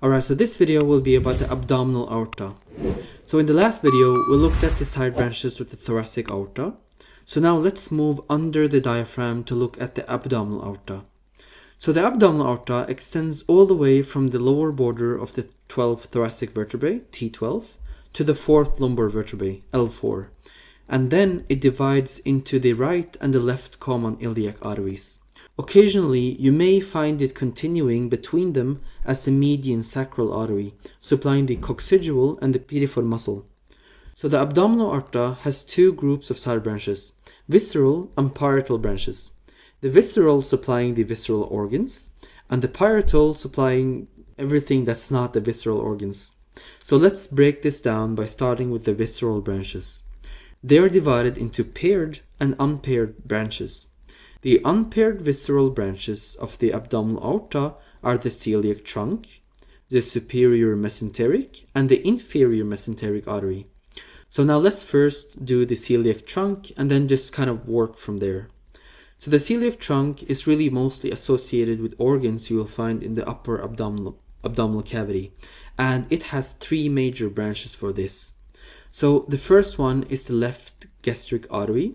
Alright, so this video will be about the abdominal aorta. So in the last video, we looked at the side branches of the thoracic aorta. So now let's move under the diaphragm to look at the abdominal aorta. So the abdominal aorta extends all the way from the lower border of the 12th thoracic vertebrae, T12, to the 4th lumbar vertebrae, L4. And then it divides into the right and the left common iliac arteries. Occasionally, you may find it continuing between them as the median sacral artery, supplying the coccygeal and the piriform muscle. So the abdominal aorta has two groups of side branches, visceral and parietal branches. The visceral supplying the visceral organs, and the parietal supplying everything that's not the visceral organs. So let's break this down by starting with the visceral branches. They are divided into paired and unpaired branches. The unpaired visceral branches of the abdominal aorta are the celiac trunk, the superior mesenteric, and the inferior mesenteric artery. So now let's first do the celiac trunk and then just kind of work from there. So the celiac trunk is really mostly associated with organs you will find in the upper abdominal cavity, and it has three major branches for this. So the first one is the left gastric artery.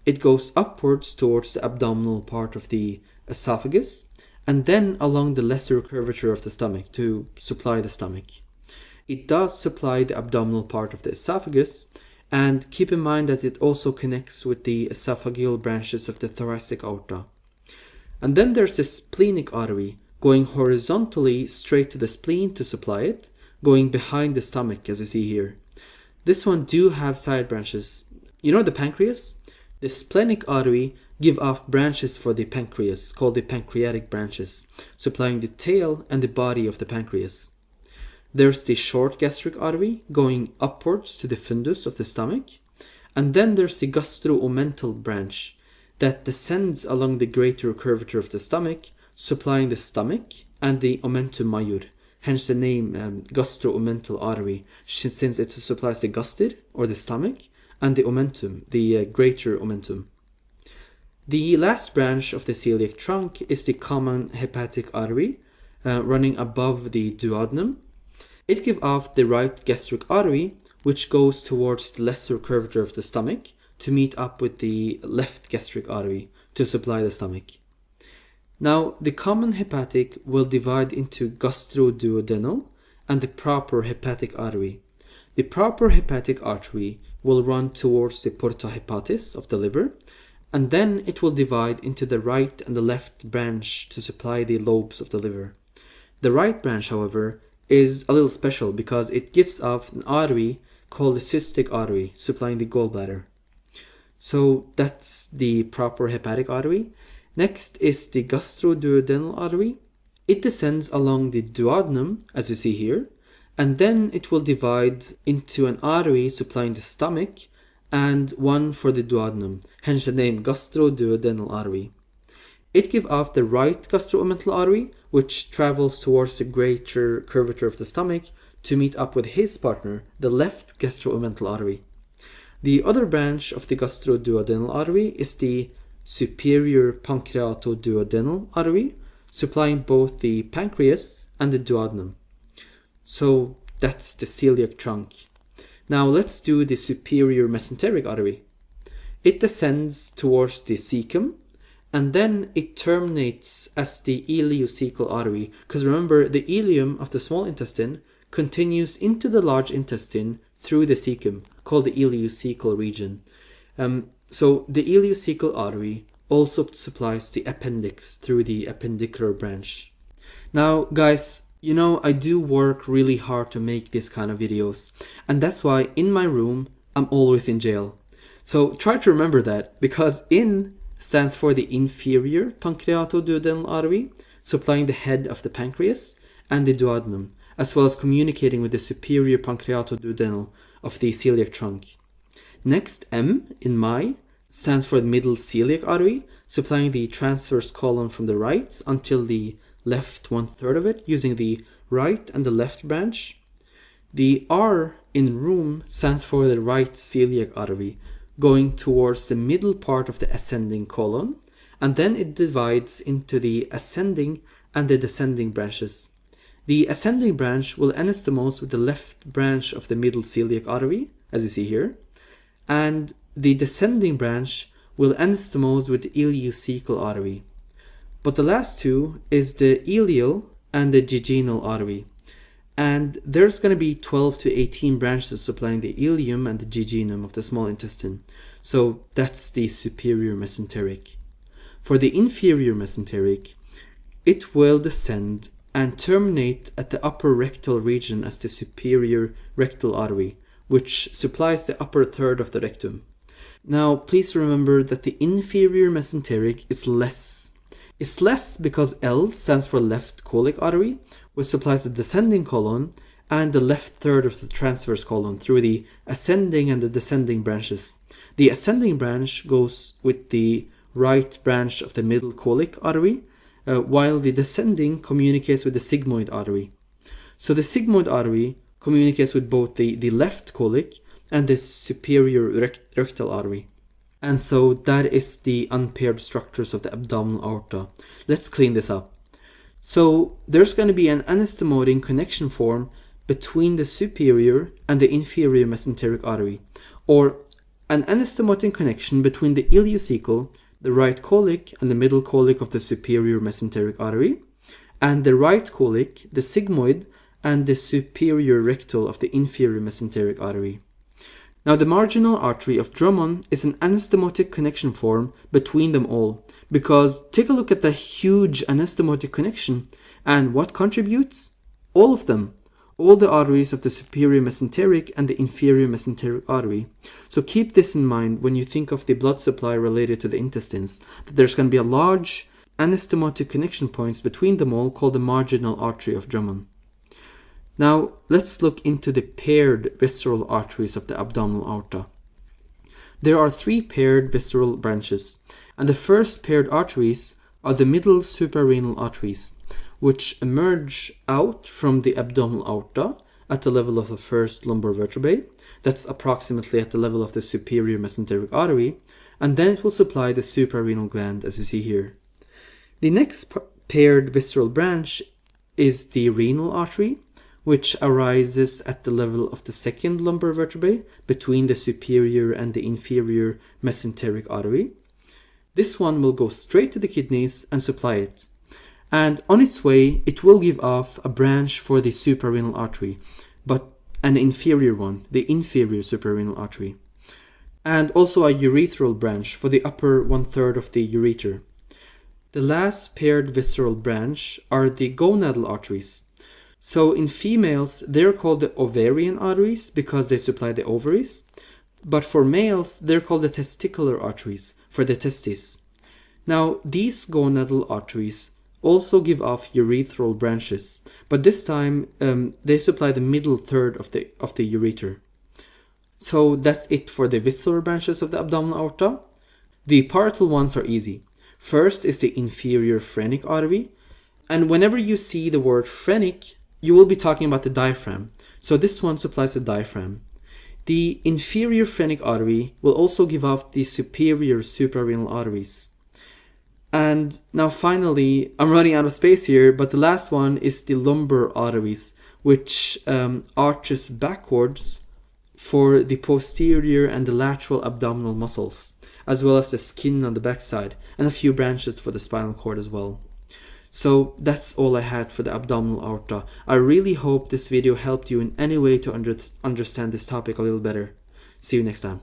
It goes upwards towards the abdominal part of the esophagus and then along the lesser curvature of the stomach to supply the stomach. It does supply the abdominal part of the esophagus, and keep in mind that it also connects with the esophageal branches of the thoracic aorta. And then there's the splenic artery going horizontally straight to the spleen to supply it, going behind the stomach as you see here. This one do have side branches. You know the pancreas? The splenic artery give off branches for the pancreas, called the pancreatic branches, supplying the tail and the body of the pancreas. There's the short gastric artery going upwards to the fundus of the stomach, and then there's the gastro-omental branch that descends along the greater curvature of the stomach, supplying the stomach and the omentum major, hence the name gastro-omental artery, since it supplies the gastrid, or the stomach, and the omentum, the greater omentum. The last branch of the celiac trunk is the common hepatic artery running above the duodenum. It gives off the right gastric artery, which goes towards the lesser curvature of the stomach to meet up with the left gastric artery to supply the stomach. Now, the common hepatic will divide into gastroduodenal and the proper hepatic artery. The proper hepatic artery will run towards the porta hepatis of the liver, and then it will divide into the right and the left branch to supply the lobes of the liver. The right branch, however, is a little special because it gives off an artery called the cystic artery, supplying the gallbladder. So that's the proper hepatic artery. Next is the gastroduodenal artery. It descends along the duodenum, as you see here, and then it will divide into an artery supplying the stomach and one for the duodenum, hence the name gastroduodenal artery. It gives off the right gastro-omental artery, which travels towards the greater curvature of the stomach to meet up with his partner, the left gastro-omental artery. The other branch of the gastroduodenal artery is the superior pancreatoduodenal artery, supplying both the pancreas and the duodenum. So that's the celiac trunk. Now let's do the superior mesenteric artery. It descends towards the cecum, and then it terminates as the ileocecal artery, because remember, the ileum of the small intestine continues into the large intestine through the cecum, called the ileocecal region. So the ileocecal artery also supplies the appendix through the appendicular branch. Now guys, you know, I do work really hard to make this kind of videos, and that's why in my room, I'm always in jail. So try to remember that, because in stands for the inferior pancreatoduodenal artery, supplying the head of the pancreas and the duodenum, as well as communicating with the superior pancreatoduodenal of the celiac trunk. Next, M in my stands for the middle celiac artery, supplying the transverse colon from the right until the left 1/3 of it, using the right and the left branch. The R in room stands for the right celiac artery, going towards the middle part of the ascending colon, and then it divides into the ascending and the descending branches. The ascending branch will anastomose with the left branch of the middle celiac artery, as you see here, and the descending branch will anastomose with the ileocecal artery. But the last two is the ileal and the jejunal artery. And there's going to be 12 to 18 branches supplying the ileum and the jejunum of the small intestine. So that's the superior mesenteric. For the inferior mesenteric, it will descend and terminate at the upper rectal region as the superior rectal artery, which supplies the upper third of the rectum. Now, please remember that the inferior mesenteric is less. It's less because L stands for left colic artery, which supplies the descending colon and the left third of the transverse colon through the ascending and the descending branches. The ascending branch goes with the right branch of the middle colic artery, while the descending communicates with the sigmoid artery. So the sigmoid artery communicates with both the left colic and the superior rectal artery. And so that is the unpaired structures of the abdominal aorta. Let's clean this up. So there's going to be an anastomoting connection form between the superior and the inferior mesenteric artery, or an anastomotic connection between the ileocecal, the right colic, and the middle colic of the superior mesenteric artery, and the right colic, the sigmoid, and the superior rectal of the inferior mesenteric artery. Now, the marginal artery of Drummond is an anastomotic connection form between them all, because take a look at the huge anastomotic connection, and what contributes? All of them. All the arteries of the superior mesenteric and the inferior mesenteric artery. So keep this in mind when you think of the blood supply related to the intestines, that there's going to be a large anastomotic connection points between them all called the marginal artery of Drummond. Now, let's look into the paired visceral arteries of the abdominal aorta. There are 3 paired visceral branches, and the first paired arteries are the middle suprarenal arteries, which emerge out from the abdominal aorta at the level of the first lumbar vertebrae. That's approximately at the level of the superior mesenteric artery, and then it will supply the suprarenal gland, as you see here. The next paired visceral branch is the renal artery, which arises at the level of the second lumbar vertebrae between the superior and the inferior mesenteric artery. This one will go straight to the kidneys and supply it. And on its way, it will give off a branch for the suprarenal artery, but an inferior one, the inferior suprarenal artery. And also a urethral branch for the upper 1/3 of the ureter. The last paired visceral branch are the gonadal arteries. So in females, they're called the ovarian arteries because they supply the ovaries. But for males, they're called the testicular arteries for the testes. Now, these gonadal arteries also give off urethral branches, but this time they supply the middle third of the ureter. So that's it for the visceral branches of the abdominal aorta. The parietal ones are easy. First is the inferior phrenic artery, and whenever you see the word phrenic, you will be talking about the diaphragm. So this one supplies the diaphragm. The inferior phrenic artery will also give off the superior suprarenal arteries. And now finally, I'm running out of space here, but the last one is the lumbar arteries, which arches backwards for the posterior and the lateral abdominal muscles, as well as the skin on the backside, and a few branches for the spinal cord as well. So that's all I had for the abdominal aorta. I really hope this video helped you in any way to understand this topic a little better. See you next time.